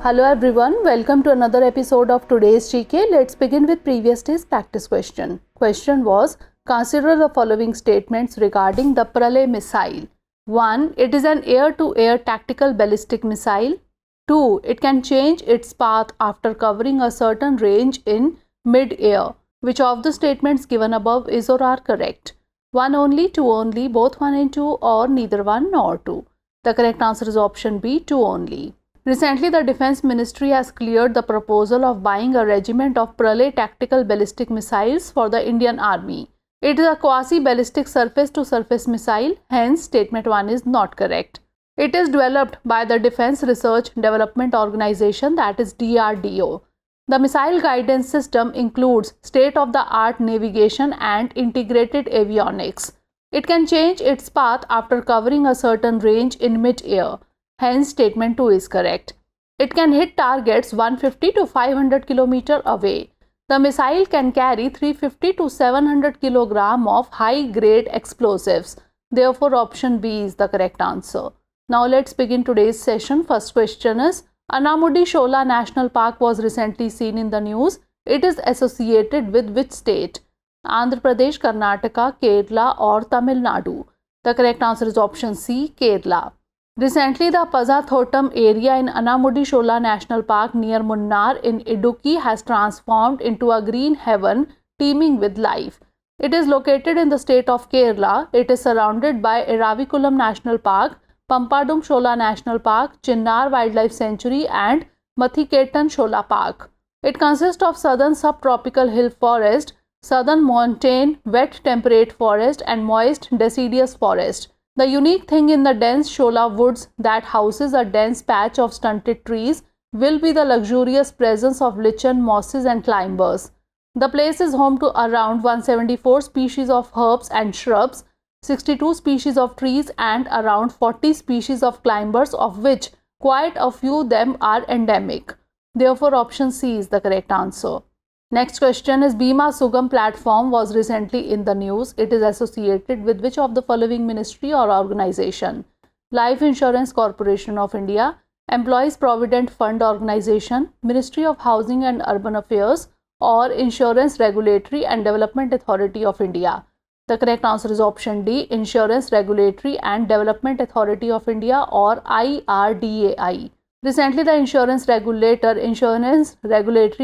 Hello everyone, welcome to another episode of today's GK. Let's begin with previous day's practice question. Question was, consider the following statements regarding the Pralay missile. 1. It is an air-to-air tactical ballistic missile. 2. It can change its path after covering a certain range in mid-air. Which of the statements given above is or are correct? 1 only, 2 only, both 1 and 2, or neither 1 nor 2. The correct answer is option B, 2 only. Recently, the Defence Ministry has cleared the proposal of buying a regiment of Pralay tactical ballistic missiles for the Indian Army. It is a quasi-ballistic surface-to-surface missile, hence statement 1 is not correct. It is developed by the Defence Research Development Organization, that is DRDO. The missile guidance system includes state-of-the-art navigation and integrated avionics. It can change its path after covering a certain range in mid-air. Hence, statement 2 is correct. It can hit targets 150 to 500 km away. The missile can carry 350 to 700 kg of high-grade explosives. Therefore, option B is the correct answer. Now, let's begin today's session. First question is, Anamudi Shola National Park was recently seen in the news. It is associated with which state? Andhra Pradesh, Karnataka, Kerala or Tamil Nadu? The correct answer is option C, Kerala. Recently, the Pazathotam area in Anamudi Shola National Park near Munnar in Idukki has transformed into a green heaven teeming with life. It is located in the state of Kerala. It is surrounded by Eravikulam National Park, Pampadum Shola National Park, Chinnar Wildlife Sanctuary and Mathiketan Shola Park. It consists of southern subtropical hill forest, southern montane wet temperate forest and moist deciduous forest. The unique thing in the dense Shola woods that houses a dense patch of stunted trees will be the luxurious presence of lichen, mosses and climbers. The place is home to around 174 species of herbs and shrubs, 62 species of trees and around 40 species of climbers, of which quite a few of them are endemic. Therefore, option C is the correct answer. Next question is, Bima Sugam platform was recently in the news. It is associated with which of the following ministry or organization? Life Insurance Corporation of India, Employees Provident Fund Organization, Ministry of Housing and Urban Affairs or Insurance Regulatory and Development Authority of India. The correct answer is option D, Insurance Regulatory and Development Authority of India or IRDAI. Recently, the Insurance Regulatory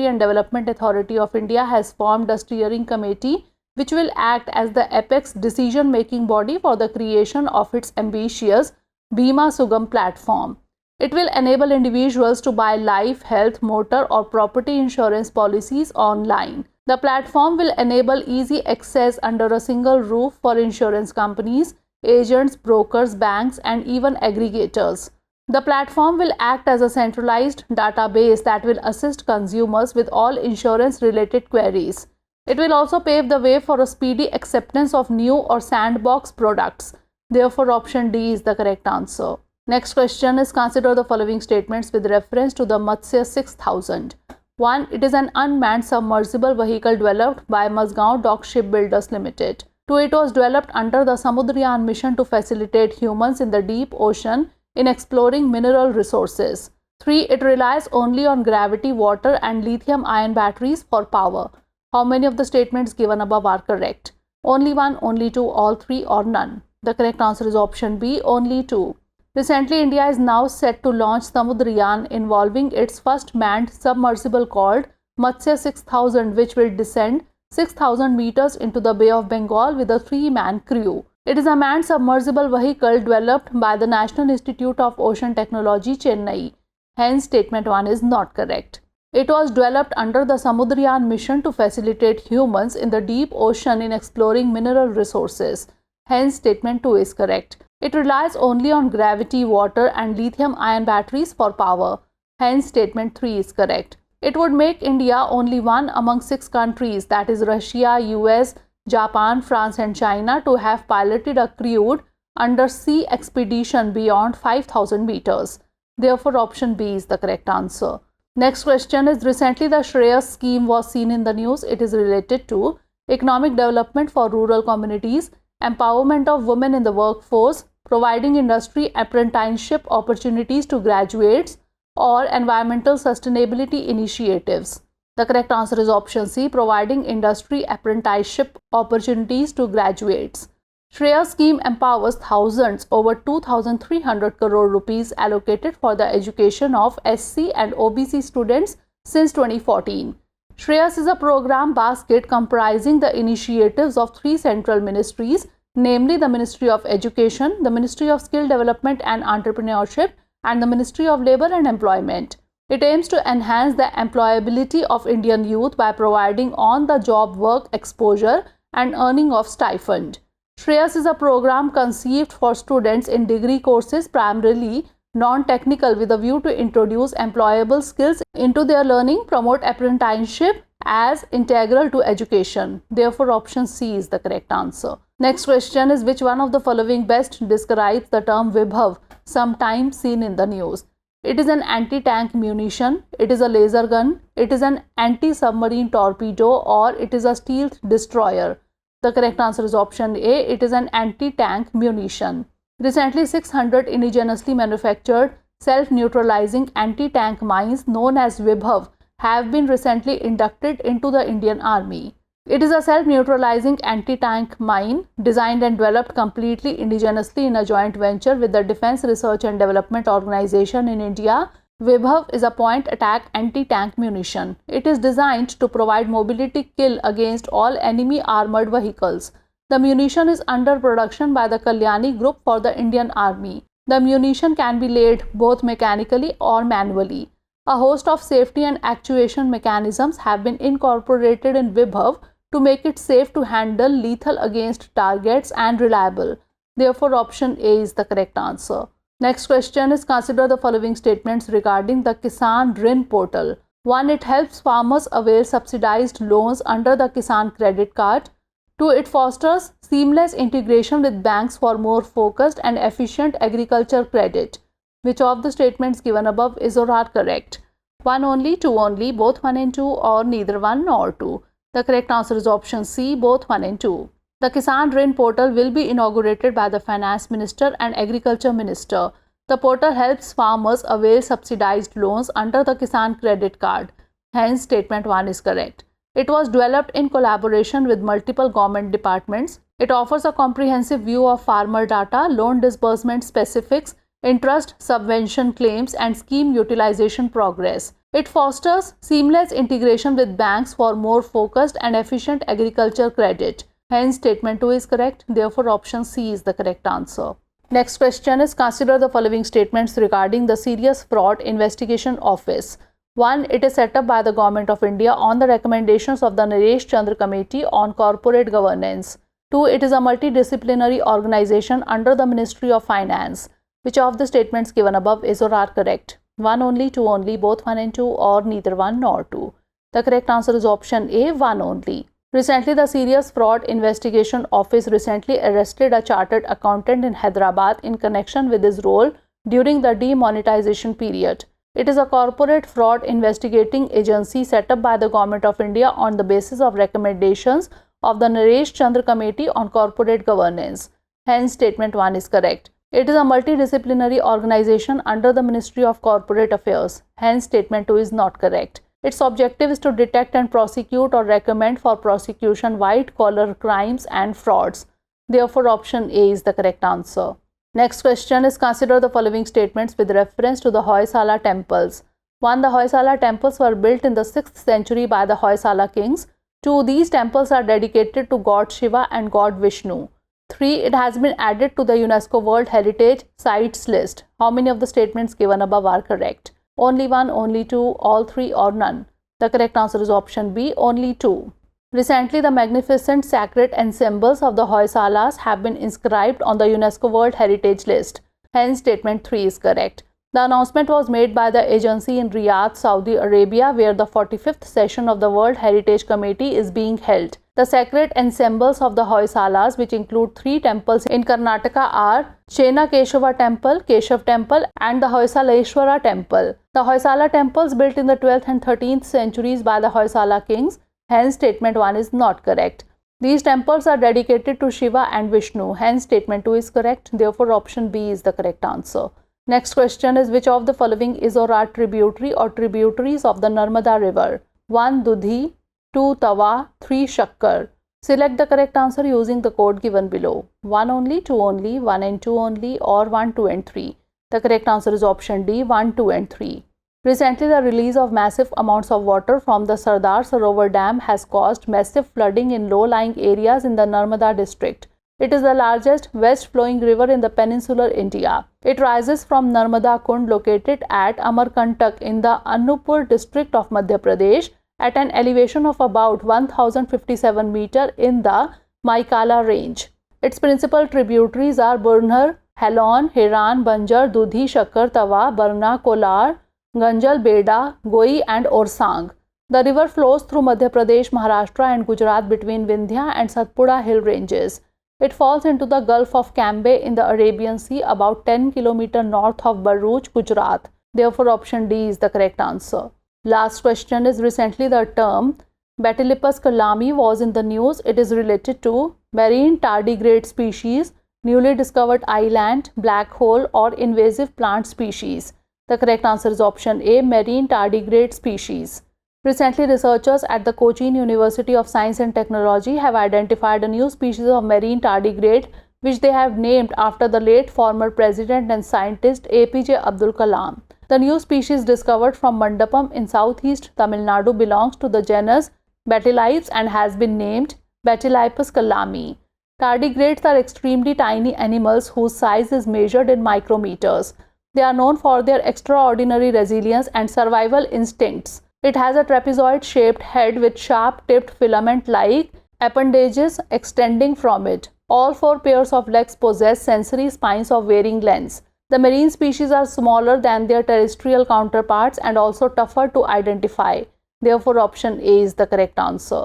and Development Authority of India has formed a steering committee which will act as the apex decision-making body for the creation of its ambitious Bima Sugam platform. It will enable individuals to buy life, health, motor or property insurance policies online. The platform will enable easy access under a single roof for insurance companies, agents, brokers, banks and even aggregators. The platform will act as a centralized database that will assist consumers with all insurance-related queries. It will also pave the way for a speedy acceptance of new or sandbox products. Therefore, option D is the correct answer. Next question is, consider the following statements with reference to the Matsya 6000. 1. It is an unmanned submersible vehicle developed by Mazgaon Dock Shipbuilders Limited. 2. It was developed under the Samudrayan mission to facilitate humans in the deep ocean in exploring mineral resources. 3. It relies only on gravity, water and lithium-ion batteries for power. How many of the statements given above are correct? Only 1, only 2, all 3 or none? The correct answer is option B, only 2. Recently, India is now set to launch Samudrayan involving its first manned submersible called Matsya 6000, which will descend 6,000 meters into the Bay of Bengal with a 3-man crew. It is a manned submersible vehicle developed by the National Institute of Ocean Technology, Chennai. Hence, statement 1 is not correct. It was developed under the Samudrayan mission to facilitate humans in the deep ocean in exploring mineral resources. Hence, statement 2 is correct. It relies only on gravity, water and lithium-ion batteries for power. Hence, statement 3 is correct. It would make India only one among 6 countries, that is Russia, US, Japan, France and China, to have piloted a crewed undersea expedition beyond 5,000 meters. Therefore, option B is the correct answer. Next question is, recently the Shreyas scheme was seen in the news. It is related to economic development for rural communities, empowerment of women in the workforce, providing industry apprenticeship opportunities to graduates, or environmental sustainability initiatives? The correct answer is option C, providing industry apprenticeship opportunities to graduates. Shreyas scheme empowers thousands, over 2,300 crore rupees allocated for the education of SC and OBC students since 2014. Shreyas is a program basket comprising the initiatives of three central ministries, namely the Ministry of Education, the Ministry of Skill Development and Entrepreneurship, and the Ministry of Labour and Employment. It aims to enhance the employability of Indian youth by providing on-the-job work exposure and earning of stipend. Shreyas is a program conceived for students in degree courses, primarily non-technical, with a view to introduce employable skills into their learning, promote apprenticeship as integral to education. Therefore, option C is the correct answer. Next question is, which one of the following best describes the term Vibhav, sometimes seen in the news? It is an anti-tank munition, it is a laser gun, it is an anti-submarine torpedo, or it is a stealth destroyer. The correct answer is option A, it is an anti-tank munition. Recently, 600 indigenously manufactured self-neutralizing anti-tank mines known as Vibhav have been recently inducted into the Indian Army. It is a self-neutralizing anti-tank mine designed and developed completely indigenously in a joint venture with the Defence Research and Development Organization in India. Vibhav is a point-attack anti-tank munition. It is designed to provide mobility kill against all enemy armoured vehicles. The munition is under production by the Kalyani Group for the Indian Army. The munition can be laid both mechanically or manually. A host of safety and actuation mechanisms have been incorporated in Vibhav to make it safe to handle, lethal against targets, and reliable. Therefore, option A is the correct answer. Next question is, consider the following statements regarding the Kisan Rin portal. 1. It helps farmers avail subsidized loans under the Kisan credit card. 2. It fosters seamless integration with banks for more focused and efficient agriculture credit. Which of the statements given above is or are correct? 1 only, 2 only, both 1 and 2, or neither 1 nor 2? The correct answer is option C, both 1 and 2. The Kisan Rin portal will be inaugurated by the Finance Minister and Agriculture Minister. The portal helps farmers avail subsidized loans under the Kisan credit card. Hence, statement 1 is correct. It was developed in collaboration with multiple government departments. It offers a comprehensive view of farmer data, loan disbursement specifics, interest, subvention claims, and scheme utilization progress. It fosters seamless integration with banks for more focused and efficient agriculture credit. Hence, statement 2 is correct. Therefore, option C is the correct answer. Next question is, consider the following statements regarding the Serious Fraud Investigation Office. 1. It is set up by the Government of India on the recommendations of the Naresh Chandra Committee on Corporate Governance. 2. It is a multidisciplinary organization under the Ministry of Finance. Which of the statements given above is or are correct? 1 only, 2 only, both 1 and 2, or neither 1 nor 2? The correct answer is option A, 1 only. Recently, the Serious Fraud Investigation Office recently arrested a chartered accountant in Hyderabad in connection with his role during the demonetization period. It is a corporate fraud investigating agency set up by the Government of India on the basis of recommendations of the Naresh Chandra Committee on Corporate Governance. Hence, statement 1 is correct. It is a multidisciplinary organization under the Ministry of Corporate Affairs. Hence, statement 2 is not correct. Its objective is to detect and prosecute or recommend for prosecution white-collar crimes and frauds. Therefore, option A is the correct answer. Next question is, consider the following statements with reference to the Hoysala temples. 1. The Hoysala temples were built in the 6th century by the Hoysala kings. 2. These temples are dedicated to God Shiva and God Vishnu. 3. It has been added to the UNESCO World Heritage Sites list. How many of the statements given above are correct? Only 1, only 2, all 3, or none? The correct answer is option B, only 2. Recently, the magnificent sacred ensembles of the Hoysalas have been inscribed on the UNESCO World Heritage list. Hence, statement 3 is correct. The announcement was made by the agency in Riyadh, Saudi Arabia, where the 45th session of the World Heritage Committee is being held. The sacred ensembles of the Hoysalas, which include 3 temples in Karnataka, are Chennakeshava Temple, Keshav Temple, and the Hoysaleshwara Temple. The Hoysala temples built in the 12th and 13th centuries by the Hoysala kings. Hence, statement 1 is not correct. These temples are dedicated to Shiva and Vishnu. Hence, statement 2 is correct. Therefore, option B is the correct answer. Next question is, which of the following is or are tributary or tributaries of the Narmada River? 1. Dudhi, 2. Tawa, 3. Shakkar. Select the correct answer using the code given below. 1 only, 2 only, 1 and 2 only, or 1, 2 and 3. The correct answer is option D, 1, 2 and 3. Recently, the release of massive amounts of water from the Sardar Sarovar Dam has caused massive flooding in low-lying areas in the Narmada district. It is the largest west-flowing river in the peninsular India. It rises from Narmada Kund located at Amarkantak in the Anuppur district of Madhya Pradesh at an elevation of about 1057 meter in the Maikala range. Its principal tributaries are Burnhar, Halon, Hiran, Banjar, Dudhi, Shakkar, Tawa, Barna, Kolar, Ganjal, Beda, Goi and Orsang. The river flows through Madhya Pradesh, Maharashtra and Gujarat between Vindhya and Satpura hill ranges. It falls into the Gulf of 𝐾𝐽 in the Arabian Sea about 10 km north of Bharuch, Gujarat. Therefore, option D is the correct answer. Last question is, recently the term Batillipes kalami was in the news. It is related to marine tardigrade species, newly discovered island, black hole or invasive plant species. The correct answer is option A, marine tardigrade species. Recently, researchers at the Cochin University of Science and Technology have identified a new species of marine tardigrade which they have named after the late former president and scientist APJ Abdul Kalam. The new species discovered from Mandapam in southeast Tamil Nadu belongs to the genus Batillipes and has been named Batillipes kalami. Tardigrades are extremely tiny animals whose size is measured in micrometers. They are known for their extraordinary resilience and survival instincts. It has a trapezoid-shaped head with sharp-tipped filament-like appendages extending from it. All 4 pairs of legs possess sensory spines of varying lengths. The marine species are smaller than their terrestrial counterparts and also tougher to identify. Therefore, option A is the correct answer.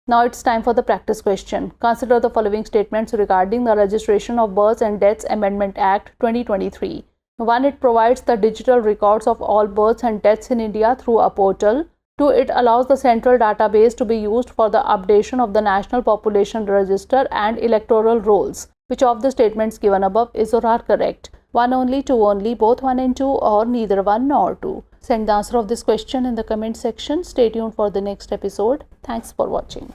Now it's time for the practice question. Consider the following statements regarding the Registration of Births and Deaths Amendment Act 2023. 1. It provides the digital records of all births and deaths in India through a portal. 2. It allows the central database to be used for the updation of the National Population Register and electoral rolls. Which of the statements given above is or are correct? 1 only, 2 only, both 1 and 2, or neither 1 nor 2? Send the answer of this question in the comment section. Stay tuned for the next episode. Thanks for watching.